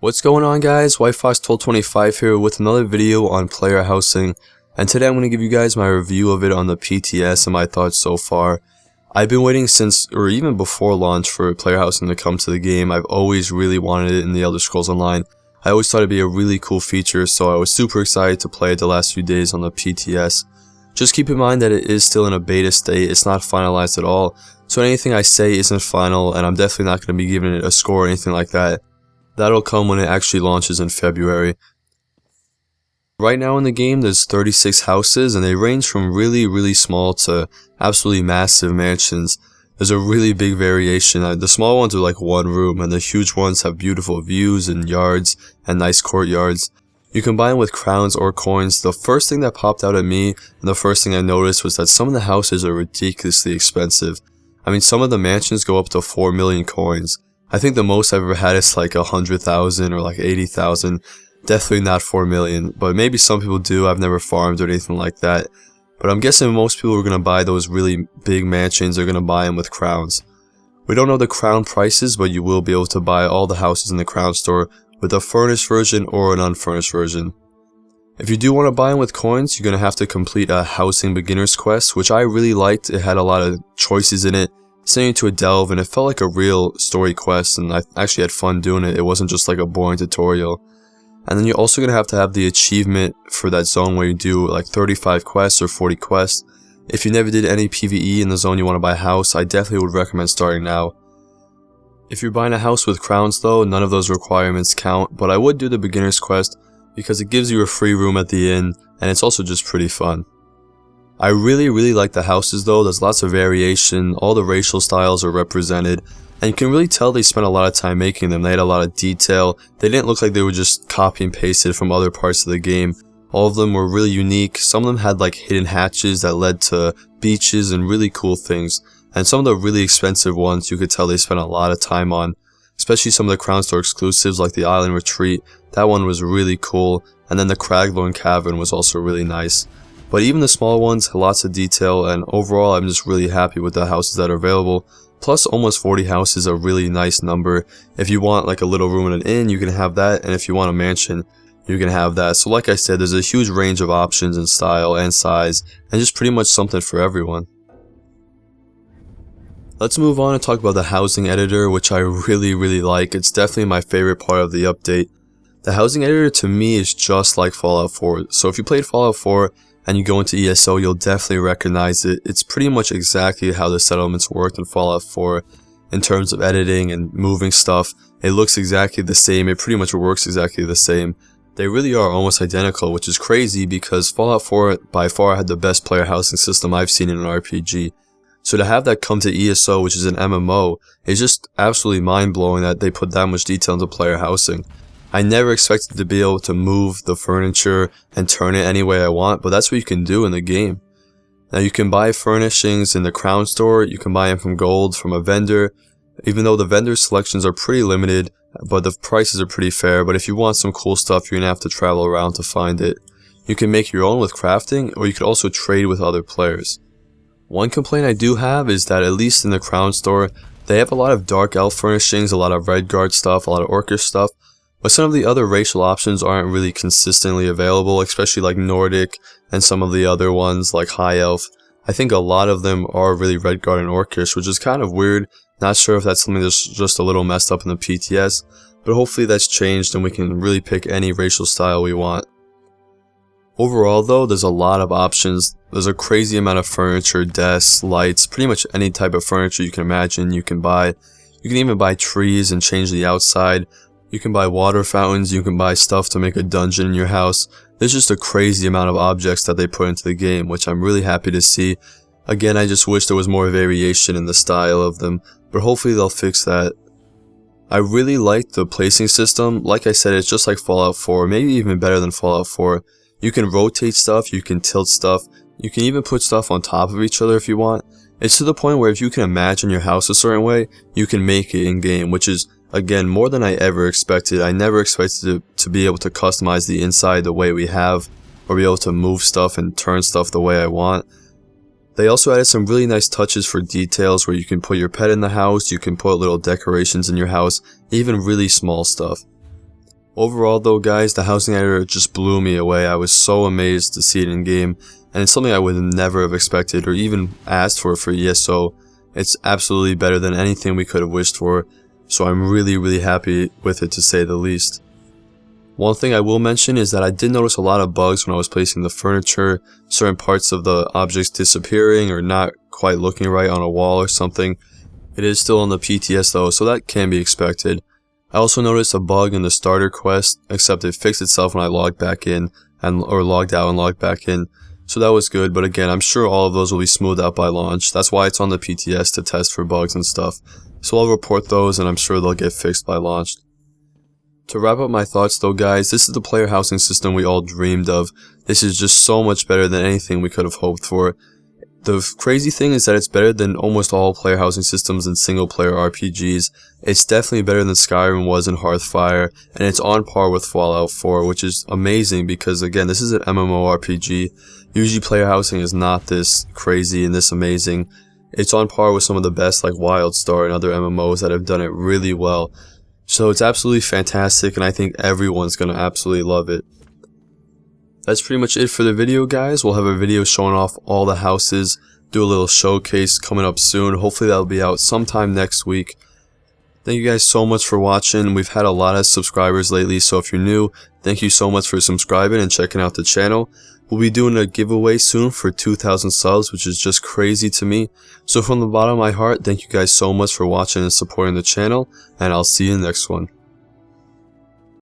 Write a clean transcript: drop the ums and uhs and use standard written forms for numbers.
What's going on, guys? WhiteFox1225 here with another video on player housing, and today I'm going to give you guys my review of it on the PTS and my thoughts so far. I've been waiting since, or even before launch, for player housing to come to the game. I've always really wanted it in the Elder Scrolls Online. I always thought it'd be a really cool feature, so I was super excited to play it the last few days on the PTS. Just keep in mind that it is still in a beta state, it's not finalized at all, so anything I say isn't final, and I'm definitely not going to be giving it a score or anything like that. That'll come when it actually launches in February. Right now in the game there's 36 houses, and they range from really small to absolutely massive mansions. There's a really big variation. The small ones are like one room, and the huge ones have beautiful views and yards and nice courtyards. You can buy them with crowns or coins. The first thing that popped out at me, and the first thing I noticed, was that some of the houses are ridiculously expensive. I mean, some of the mansions go up to 4 million coins. I think the most I've ever had is like 100,000 or like 80,000. Definitely not 4 million, but maybe some people do. I've never farmed or anything like that. But I'm guessing most people who are going to buy those really big mansions are going to buy them with crowns. We don't know the crown prices, but you will be able to buy all the houses in the crown store with a furnished version or an unfurnished version. If you do want to buy them with coins, you're going to have to complete a housing beginner's quest, which I really liked. It had a lot of choices in it. Sent you to a delve, and it felt like a real story quest, and I actually had fun doing it. It wasn't just like a boring tutorial. And then you're also going to have the achievement for that zone where you do like 35 quests or 40 quests. If you never did any PvE in the zone you want to buy a house, I definitely would recommend starting now. If you're buying a house with crowns though, none of those requirements count, but I would do the beginner's quest because it gives you a free room at the inn, and it's also just pretty fun. I really like the houses though. There's lots of variation, all the racial styles are represented, and you can really tell they spent a lot of time making them. They had a lot of detail. They didn't look like they were just copy and pasted from other parts of the game. All of them were really unique. Some of them had like hidden hatches that led to beaches and really cool things. And some of the really expensive ones you could tell they spent a lot of time on. Especially some of the Crown Store exclusives like the Island Retreat. That one was really cool. And then the Craglorn Cavern was also really nice. But even the small ones had lots of detail, and overall I'm just really happy with the houses that are available. Plus almost 40 houses is a really nice number. If you want like a little room in an inn, you can have that, and if you want a mansion, you can have that. So like I said, there's a huge range of options in style and size, and just pretty much something for everyone. Let's move on and talk about the housing editor, which I really like. It's definitely my favorite part of the update. The housing editor to me is just like Fallout 4. So if you played Fallout 4 and you go into ESO, you'll definitely recognize it. It's pretty much exactly how the settlements worked in Fallout 4 in terms of editing and moving stuff. It looks exactly the same. It pretty much works exactly the same. They really are almost identical, which is crazy because Fallout 4 by far had the best player housing system I've seen in an RPG. So to have that come to ESO, which is an MMO, is just absolutely mind-blowing that they put that much detail into player housing. I never expected to be able to move the furniture and turn it any way I want, but that's what you can do in the game. Now you can buy furnishings in the Crown Store, you can buy them from gold, from a vendor, even though the vendor selections are pretty limited, but the prices are pretty fair. But if you want some cool stuff, you're going to have to travel around to find it. You can make your own with crafting, or you could also trade with other players. One complaint I do have is that at least in the Crown Store, they have a lot of Dark Elf furnishings, a lot of Redguard stuff, a lot of Orcish stuff. But some of the other racial options aren't really consistently available, especially like Nordic and some of the other ones like High Elf. I think a lot of them are really Redguard and Orcish, which is kind of weird. Not sure if that's something that's just a little messed up in the PTS, but hopefully that's changed and we can really pick any racial style we want. Overall though, there's a lot of options. There's a crazy amount of furniture, desks, lights, pretty much any type of furniture you can imagine you can buy. You can even buy trees and change the outside. You can buy water fountains, you can buy stuff to make a dungeon in your house. There's just a crazy amount of objects that they put into the game, which I'm really happy to see. Again, I just wish there was more variation in the style of them, but hopefully they'll fix that. I really like the placing system. Like I said, it's just like Fallout 4, maybe even better than Fallout 4. You can rotate stuff, you can tilt stuff, you can even put stuff on top of each other if you want. It's to the point where if you can imagine your house a certain way, you can make it in-game, which is, again, more than I ever expected. I never expected to be able to customize the inside the way we have, or be able to move stuff and turn stuff the way I want. They also added some really nice touches for details where you can put your pet in the house, you can put little decorations in your house, even really small stuff. Overall though guys, the housing editor just blew me away. I was so amazed to see it in game, and it's something I would never have expected or even asked for ESO. It's absolutely better than anything we could have wished for, so I'm really happy with it, to say the least. One thing I will mention is that I did notice a lot of bugs when I was placing the furniture, certain parts of the objects disappearing or not quite looking right on a wall or something. It is still on the PTS though, so that can be expected. I also noticed a bug in the starter quest, except it fixed itself when I logged back in, or logged out and logged back in. So that was good, but again, I'm sure all of those will be smoothed out by launch. That's why it's on the PTS, to test for bugs and stuff. So I'll report those, and I'm sure they'll get fixed by launch. To wrap up my thoughts though guys, this is the player housing system we all dreamed of. This is just so much better than anything we could have hoped for. The crazy thing is that it's better than almost all player housing systems in single player RPGs. It's definitely better than Skyrim was in Hearthfire, and it's on par with Fallout 4, which is amazing because again, this is an MMORPG. Usually player housing is not this crazy and this amazing. It's on par with some of the best like WildStar and other MMOs that have done it really well. So it's absolutely fantastic, and I think everyone's gonna absolutely love it. That's pretty much it for the video guys. We'll have a video showing off all the houses, do a little showcase coming up soon. Hopefully that'll be out sometime next week. Thank you guys so much for watching. We've had a lot of subscribers lately, so if you're new, thank you so much for subscribing and checking out the channel. We'll be doing a giveaway soon for 2,000 subs, which is just crazy to me. So from the bottom of my heart, thank you guys so much for watching and supporting the channel, and I'll see you in the next one.